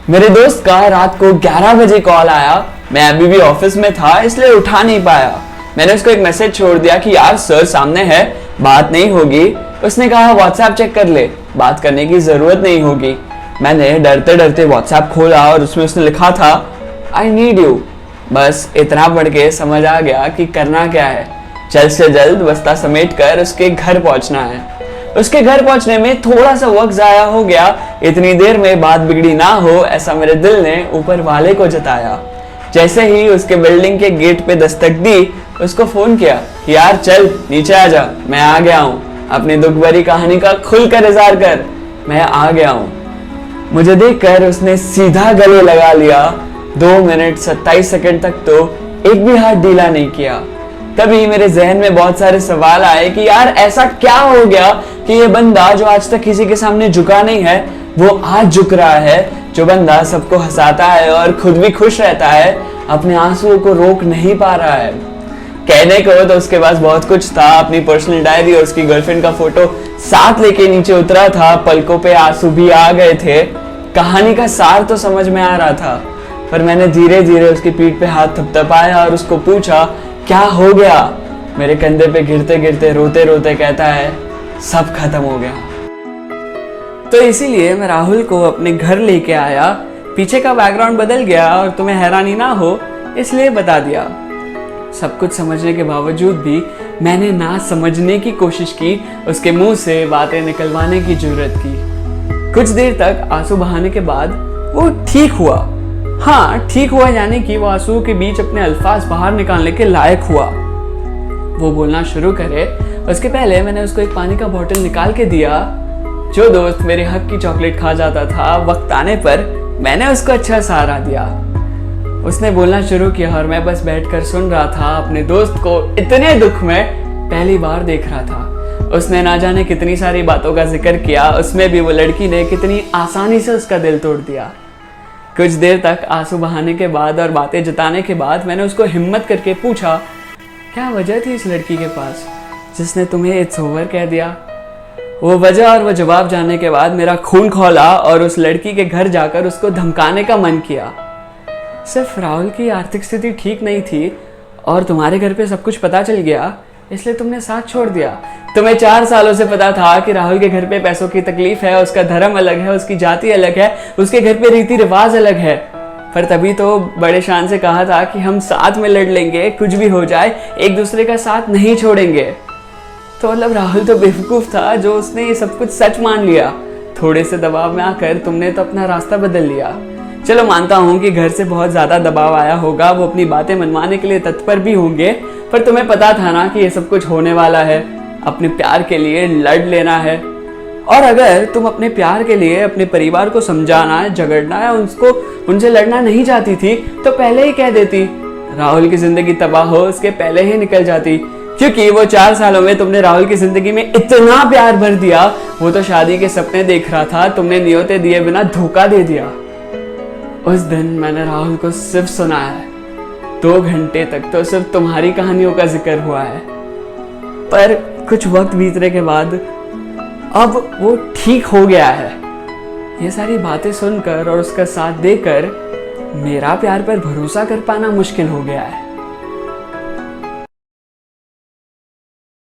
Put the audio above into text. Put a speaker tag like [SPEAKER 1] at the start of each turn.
[SPEAKER 1] मेरे दोस्त का रात को 11 बजे कॉल आया। मैं अभी भी ऑफिस में था इसलिए उठा नहीं पाया। मैंने उसको एक मैसेज छोड़ दिया कि यार सर सामने है, बात नहीं होगी। उसने कहा व्हाट्सएप चेक कर ले, बात करने की जरूरत नहीं होगी। मैंने डरते डरते व्हाट्सएप खोला और उसमें उसने लिखा था आई नीड यू। बस इतना पढ़ के समझ आ गया कि करना क्या है। जल्द से जल्द बस्ता समेट कर उसके घर पहुंचना है। उसके घर पहुंचने में थोड़ा सा वक्त जाया हो गया। इतनी देर में बात बिगड़ी ना हो ऐसा मेरे दिल ने ऊपर वाले को जताया। जैसे ही उसके बिल्डिंग के गेट पे दस्तक दी, उसको फोन किया यार चल नीचे आ जा, मैं आ गया हूँ। अपनी दुख भरी कहानी का खुलकर इज़हार कर, मैं आ गया हूँ। मुझे देखकर उसने सीधा गले लगा लिया। 2 मिनट 27 सेकंड तक तो एक भी हाथ ढीला नहीं किया। तभी मेरे जहन में बहुत सारे सवाल आए कि यार ऐसा क्या हो गया कि ये बंदा जो आज तक किसी के सामने झुका नहीं है वो आज झुक रहा है। जो बंदा सबको हंसाता है और खुद भी खुश रहता है, अपने आंसुओं को रोक नहीं पा रहा है। कहने को तो उसके पास बहुत कुछ था, अपनी पर्सनल डायरी और उसकी गर्लफ्रेंड का फोटो साथ लेके नीचे उतरा था। पलकों पे आंसू भी आ गए थे। कहानी का सार तो समझ में आ रहा था, पर मैंने धीरे धीरे उसकी पीठ पे हाथ थपथपाया और उसको पूछा क्या हो गया। मेरे कंधे पे गिरते गिरते रोते रोते कहता है सब खत्म हो गया। तो इसीलिए मैं राहुल को अपने घर लेके आया। पीछे का बैकग्राउंड बदल गया और तुम्हें हैरानी ना हो इसलिए बता दिया। सब कुछ समझने के बावजूद भी मैंने ना समझने की कोशिश की, उसके मुंह से बातें निकलवाने की जुर्रत की। कुछ देर तक आंसू बहाने के बाद वो ठीक हुआ। हाँ ठीक हुआ यानी कि वो आंसुओं के बीच अपने अल्फाज बाहर निकालने के लायक हुआ। वो बोलना शुरू करे उसके पहले मैंने उसको एक पानी का बोतल निकाल के दिया। जो दोस्त मेरे हक की चॉकलेट खा जाता था, वक्त आने पर मैंने उसको अच्छा सहारा दिया। उसने बोलना शुरू किया और मैं बस बैठकर सुन रहा था। अपने दोस्त को इतने दुख में पहली बार देख रहा था। उसने ना जाने कितनी सारी बातों का जिक्र किया, उसमें भी वो लड़की ने कितनी आसानी से उसका दिल तोड़ दिया। कुछ देर तक आंसू बहाने के बाद और बातें जताने के बाद मैंने उसको हिम्मत करके पूछा क्या वजह थी इस लड़की के पास जिसने तुम्हें इट्स ओवर कह दिया। वो वजह और वो जवाब जानने के बाद मेरा खून खौला और उस लड़की के घर जाकर उसको धमकाने का मन किया। सिर्फ राहुल की आर्थिक स्थिति ठीक नहीं थी और तुम्हारे घर पे सब कुछ पता चल गया इसलिए तुमने साथ छोड़ दिया। तुम्हें 4 सालों से पता था कि राहुल के घर पे पैसों की तकलीफ है, उसका धर्म अलग है, उसकी जाति अलग है, उसके घर पे रीति रिवाज अलग है, पर तभी तो बड़े शान से कहा था कि हम साथ में लड़ लेंगे, कुछ भी हो जाए एक दूसरे का साथ नहीं छोड़ेंगे। तो मतलब राहुल तो बेवकूफ था जो उसने ये सब कुछ सच मान लिया। थोड़े से दबाव में आकर तुमने तो अपना रास्ता बदल लिया। चलो मानता हूँ कि घर से बहुत ज्यादा दबाव आया होगा, वो अपनी बातें मनवाने के लिए तत्पर भी होंगे, पर तुम्हें पता था ना कि ये सब कुछ होने वाला है। अपने प्यार के लिए लड़ लेना है और अगर तुम अपने प्यार के लिए अपने परिवार को समझाना है, झगड़ना है, उनसे लड़ना नहीं चाहती थी तो पहले ही कह देती। राहुल की जिंदगी तबाह हो उसके पहले ही निकल जाती, क्योंकि वो 4 सालों में तुमने राहुल की जिंदगी में इतना प्यार भर दिया। वो तो शादी के सपने देख रहा था, तुमने नियतें दिए बिना धोखा दे दिया। उस दिन मैंने राहुल को सिर्फ सुनाया है। 2 घंटे तक तो सिर्फ तुम्हारी कहानियों का जिक्र हुआ है, पर कुछ वक्त बीतने के बाद अब वो ठीक हो गया है। ये सारी बातें सुनकर और उसका साथ देकर मेरा प्यार पर भरोसा कर पाना मुश्किल हो गया है।